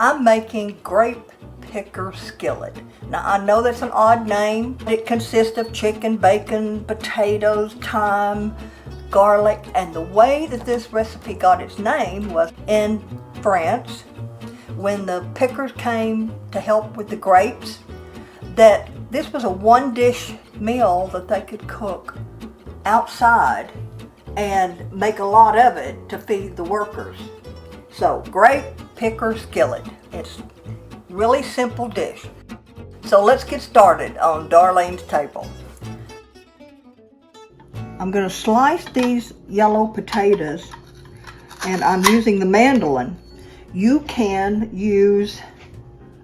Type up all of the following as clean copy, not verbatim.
I'm making grape picker skillet. Now I know that's an odd name. It consists of chicken, bacon, potatoes, thyme, garlic, and the way that this recipe got its name was in France when the pickers came to help with the grapes, that this was a one dish meal that they could cook outside and make a lot of it to feed the workers. So grape picker skillet. It's really simple dish. So let's get started on Darlene's table. I'm going to slice these yellow potatoes, and I'm using the mandoline. You can use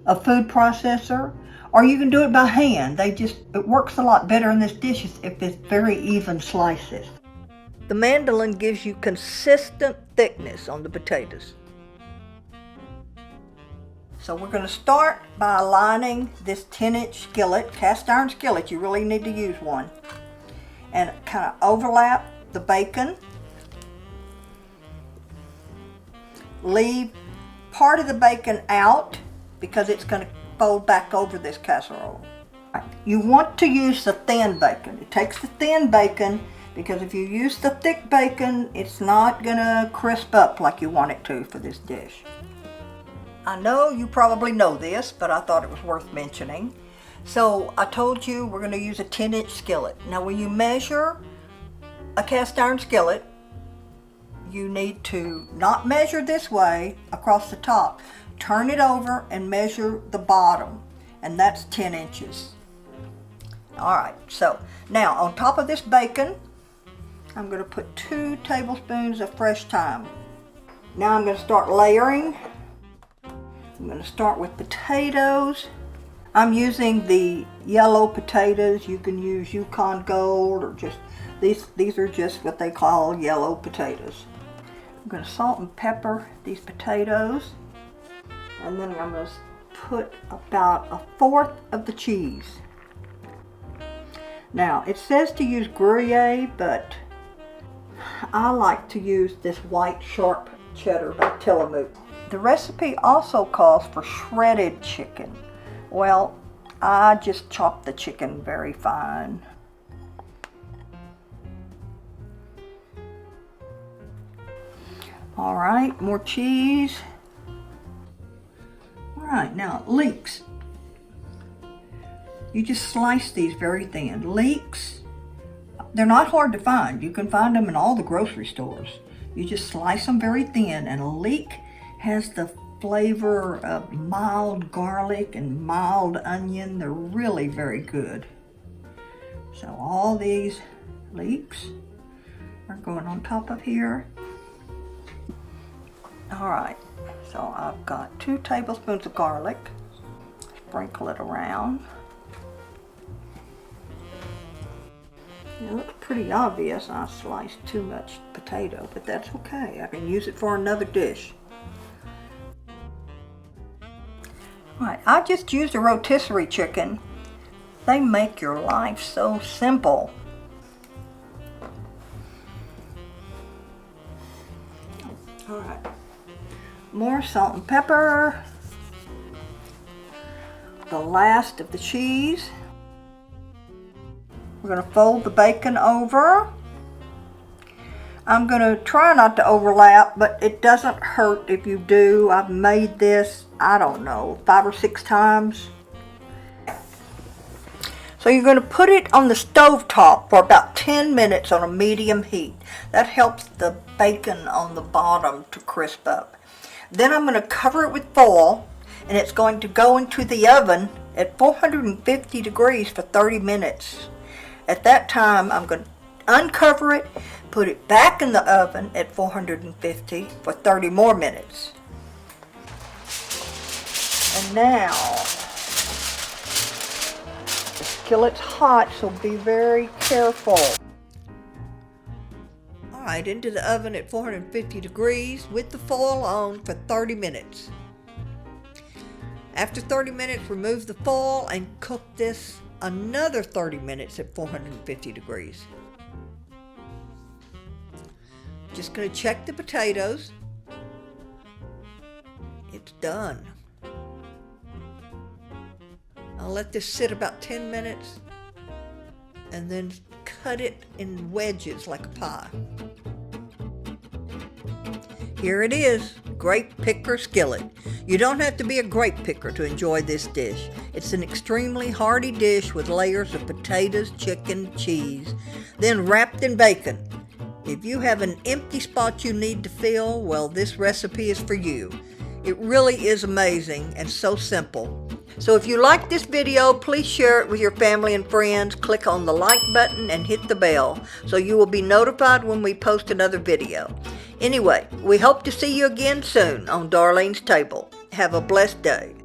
a food processor, or you can do it by hand. It works a lot better in this dish if it's very even slices. The mandoline gives you consistent thickness on the potatoes. So we're going to start by lining this 10-inch skillet, cast iron skillet. You really need to use one. And kind of overlap the bacon. Leave part of the bacon out because it's going to fold back over this casserole. You want to use the thin bacon. It takes the thin bacon because if you use the thick bacon, it's not going to crisp up like you want it to for this dish. I know you probably know this, but I thought it was worth mentioning. So I told you we're going to use a 10-inch skillet. Now when you measure a cast iron skillet, you need to not measure this way across the top. Turn it over and measure the bottom, and that's 10 inches. Alright, so now on top of this bacon, I'm going to put 2 tablespoons of fresh thyme. Now I'm going to start layering. I'm going to start with potatoes. I'm using the yellow potatoes. You can use Yukon Gold or just, these are just what they call yellow potatoes. I'm going to salt and pepper these potatoes. And then I'm going to put about 1/4 of the cheese. Now it says to use Gruyere, but I like to use this white sharp cheddar by Tillamook. The recipe also calls for shredded chicken. Well, I just chopped the chicken very fine. All right, more cheese. All right, now leeks. You just slice these very thin. Leeks, they're not hard to find. You can find them in all the grocery stores. You just slice them very thin, and a leek has the flavor of mild garlic and mild onion. They're really very good. So all these leeks are going on top of here. All right, so I've got 2 tablespoons of garlic. Sprinkle it around. It looks pretty obvious I sliced too much potato, but that's okay. I can use it for another dish. Right, I just used a rotisserie chicken. They make your life so simple. All right, more salt and pepper. The last of the cheese. We're going to fold the bacon over. I'm going to try not to overlap, but it doesn't hurt if you do. I've made this, I don't know, 5 or 6 times. So you're going to put it on the stove top for about 10 minutes on a medium heat. That helps the bacon on the bottom to crisp up. Then I'm going to cover it with foil, and it's going to go into the oven at 450 degrees for 30 minutes. At that time, I'm going to uncover it, put it back in the oven at 450 for 30 more minutes. And now, the skillet's hot, so be very careful. Alright, into the oven at 450 degrees with the foil on for 30 minutes. After 30 minutes, remove the foil and cook this another 30 minutes at 450 degrees. Just going to check the potatoes. It's done. I'll let this sit about 10 minutes and then cut it in wedges like a pie. Here it is, grape picker skillet. You don't have to be a grape picker to enjoy this dish. It's an extremely hearty dish with layers of potatoes, chicken, cheese, then wrapped in bacon. If you have an empty spot you need to fill, well, this recipe is for you. It really is amazing and so simple. So if you like this video, please share it with your family and friends. Click on the like button and hit the bell so you will be notified when we post another video. Anyway, we hope to see you again soon on Darlene's Table. Have a blessed day.